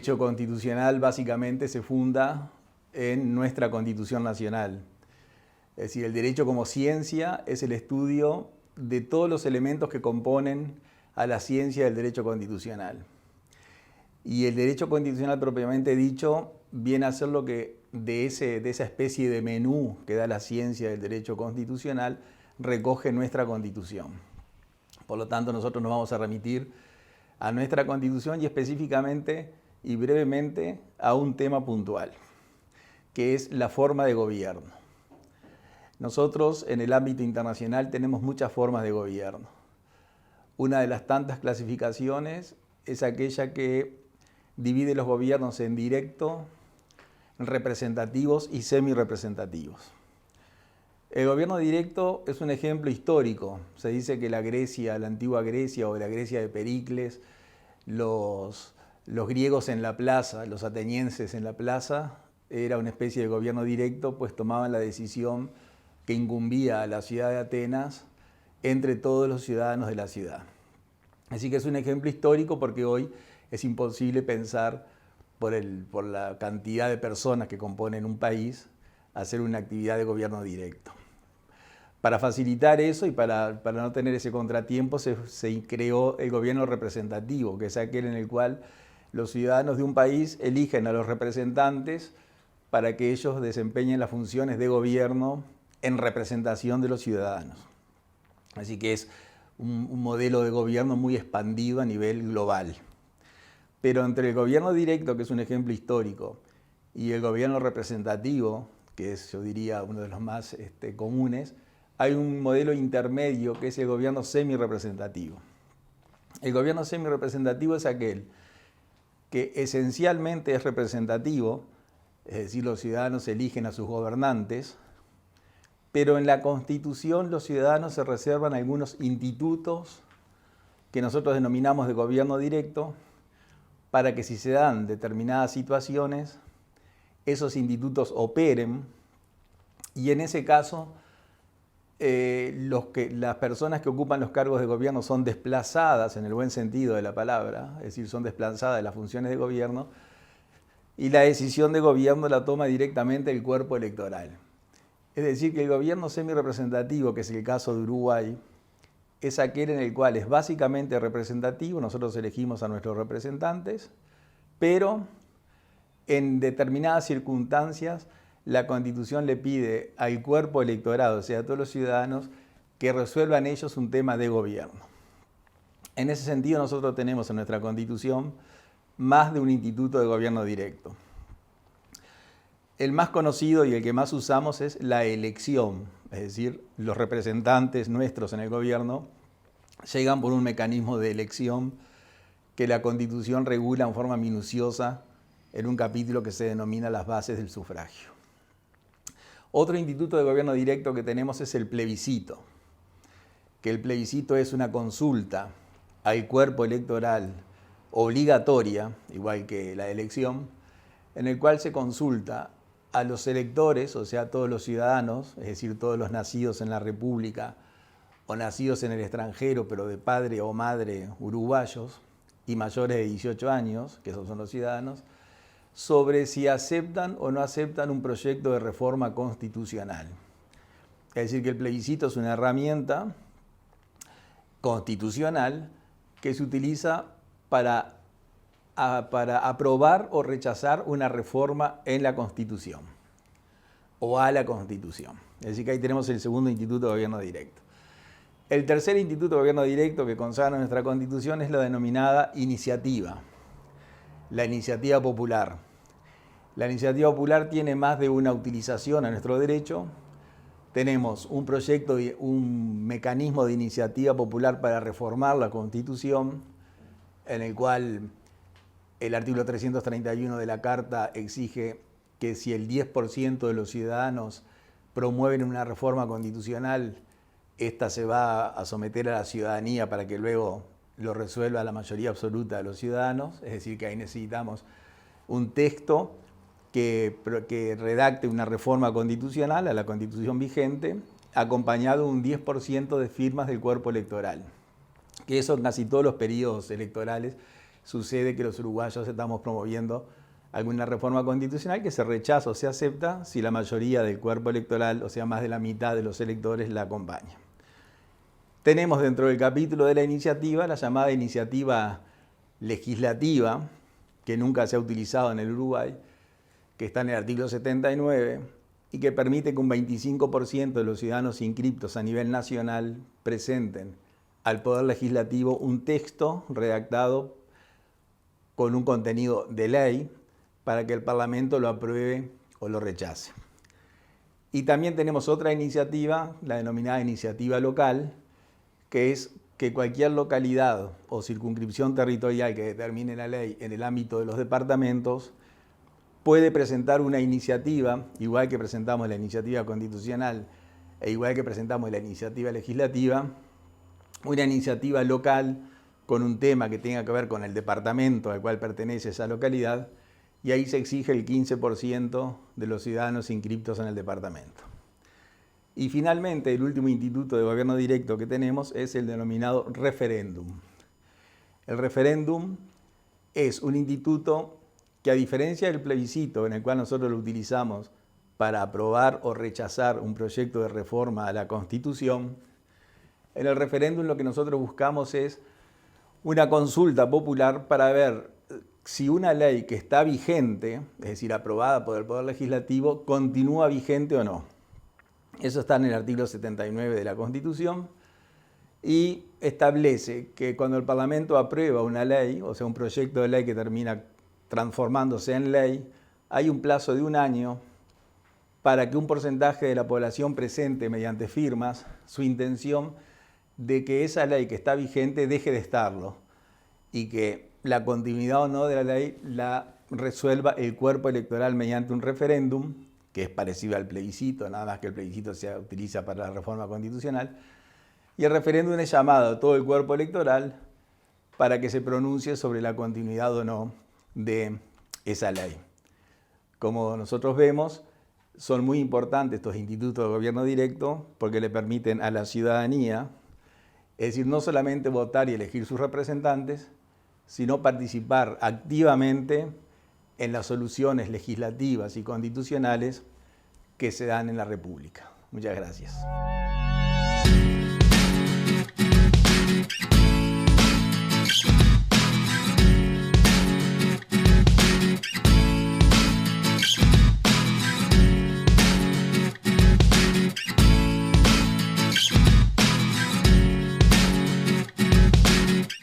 derecho constitucional básicamente se funda en nuestra Constitución Nacional. Es decir, el derecho como ciencia es el estudio de todos los elementos que componen a la ciencia del derecho constitucional. Y el derecho constitucional propiamente dicho viene a ser lo que de esa especie de menú que da la ciencia del derecho constitucional recoge nuestra Constitución. Por lo tanto, nosotros nos vamos a remitir a nuestra Constitución y específicamente y brevemente a un tema puntual, que es la forma de gobierno. Nosotros en el ámbito internacional tenemos muchas formas de gobierno. Una de las tantas clasificaciones es aquella que divide los gobiernos en directo, representativos y semi-representativos. El gobierno directo es un ejemplo histórico. Se dice que la Grecia, la antigua Grecia o la Grecia de Pericles, los griegos en la plaza, los atenienses en la plaza, era una especie de gobierno directo, pues tomaban la decisión que incumbía a la ciudad de Atenas entre todos los ciudadanos de la ciudad. Así que es un ejemplo histórico porque hoy es imposible pensar, por la cantidad de personas que componen un país, hacer una actividad de gobierno directo. Para facilitar eso y para no tener ese contratiempo se creó el gobierno representativo, que es aquel en el cual los ciudadanos de un país eligen a los representantes para que ellos desempeñen las funciones de gobierno en representación de los ciudadanos. Así que es un modelo de gobierno muy expandido a nivel global. Pero entre el gobierno directo, que es un ejemplo histórico, y el gobierno representativo, que es, yo diría, uno de los más comunes, hay un modelo intermedio que es el gobierno semi-representativo. El gobierno semi-representativo es aquel que esencialmente es representativo, es decir, los ciudadanos eligen a sus gobernantes, pero en la Constitución los ciudadanos se reservan algunos institutos que nosotros denominamos de gobierno directo, para que si se dan determinadas situaciones, esos institutos operen y en ese caso las personas que ocupan los cargos de gobierno son desplazadas en el buen sentido de la palabra, es decir, son desplazadas de las funciones de gobierno y la decisión de gobierno la toma directamente el cuerpo electoral. Es decir, que el gobierno semi-representativo, que es el caso de Uruguay, es aquel en el cual es básicamente representativo, nosotros elegimos a nuestros representantes, pero en determinadas circunstancias la Constitución le pide al cuerpo electorado, o sea, a todos los ciudadanos, que resuelvan ellos un tema de gobierno. En ese sentido nosotros tenemos en nuestra Constitución más de un instituto de gobierno directo. El más conocido y el que más usamos es la elección, es decir, los representantes nuestros en el gobierno llegan por un mecanismo de elección que la Constitución regula en forma minuciosa en un capítulo que se denomina las bases del sufragio. Otro instituto de gobierno directo que tenemos es el plebiscito, que el plebiscito es una consulta al cuerpo electoral obligatoria, igual que la elección, en el cual se consulta a los electores, o sea, a todos los ciudadanos, es decir, todos los nacidos en la República o nacidos en el extranjero, pero de padre o madre uruguayos y mayores de 18 años, que esos son los ciudadanos, sobre si aceptan o no aceptan un proyecto de reforma constitucional. Es decir, que el plebiscito es una herramienta constitucional que se utiliza para aprobar o rechazar una reforma en la Constitución o a la Constitución. Es decir, que ahí tenemos el segundo instituto de gobierno directo. El tercer instituto de gobierno directo que consagra nuestra Constitución es la denominada iniciativa, la iniciativa popular. La iniciativa popular tiene más de una utilización a nuestro derecho. Tenemos un proyecto, un mecanismo de iniciativa popular para reformar la Constitución, en el cual el artículo 331 de la Carta exige que si el 10% de los ciudadanos promueven una reforma constitucional, esta se va a someter a la ciudadanía para que luego lo resuelva la mayoría absoluta de los ciudadanos. Es decir, que ahí necesitamos un texto que redacte una reforma constitucional a la Constitución vigente, acompañado de un 10% de firmas del cuerpo electoral, que eso en casi todos los periodos electorales sucede que los uruguayos estamos promoviendo alguna reforma constitucional que se rechaza o se acepta si la mayoría del cuerpo electoral, o sea, más de la mitad de los electores, la acompaña. Tenemos dentro del capítulo de la iniciativa la llamada iniciativa legislativa, que nunca se ha utilizado en el Uruguay, que está en el artículo 79 y que permite que un 25% de los ciudadanos inscriptos a nivel nacional presenten al Poder Legislativo un texto redactado con un contenido de ley para que el Parlamento lo apruebe o lo rechace. Y también tenemos otra iniciativa, la denominada iniciativa local, que es que cualquier localidad o circunscripción territorial que determine la ley en el ámbito de los departamentos puede presentar una iniciativa, igual que presentamos la iniciativa constitucional e igual que presentamos la iniciativa legislativa, una iniciativa local con un tema que tenga que ver con el departamento al cual pertenece esa localidad, y ahí se exige el 15% de los ciudadanos inscriptos en el departamento. Y finalmente, el último instituto de gobierno directo que tenemos es el denominado referéndum. El referéndum es un instituto que, a diferencia del plebiscito en el cual nosotros lo utilizamos para aprobar o rechazar un proyecto de reforma a la Constitución, en el referéndum lo que nosotros buscamos es una consulta popular para ver si una ley que está vigente, es decir, aprobada por el Poder Legislativo, continúa vigente o no. Eso está en el artículo 79 de la Constitución y establece que cuando el Parlamento aprueba una ley, o sea, un proyecto de ley que termina transformándose en ley, hay un plazo de 1 año para que un porcentaje de la población presente mediante firmas su intención de que esa ley que está vigente deje de estarlo y que la continuidad o no de la ley la resuelva el cuerpo electoral mediante un referéndum, que es parecido al plebiscito, nada más que el plebiscito se utiliza para la reforma constitucional, y el referéndum es llamado a todo el cuerpo electoral para que se pronuncie sobre la continuidad o no de esa ley. Como nosotros vemos, son muy importantes estos institutos de gobierno directo porque le permiten a la ciudadanía, es decir, no solamente votar y elegir sus representantes, sino participar activamente en las soluciones legislativas y constitucionales que se dan en la República. Muchas gracias.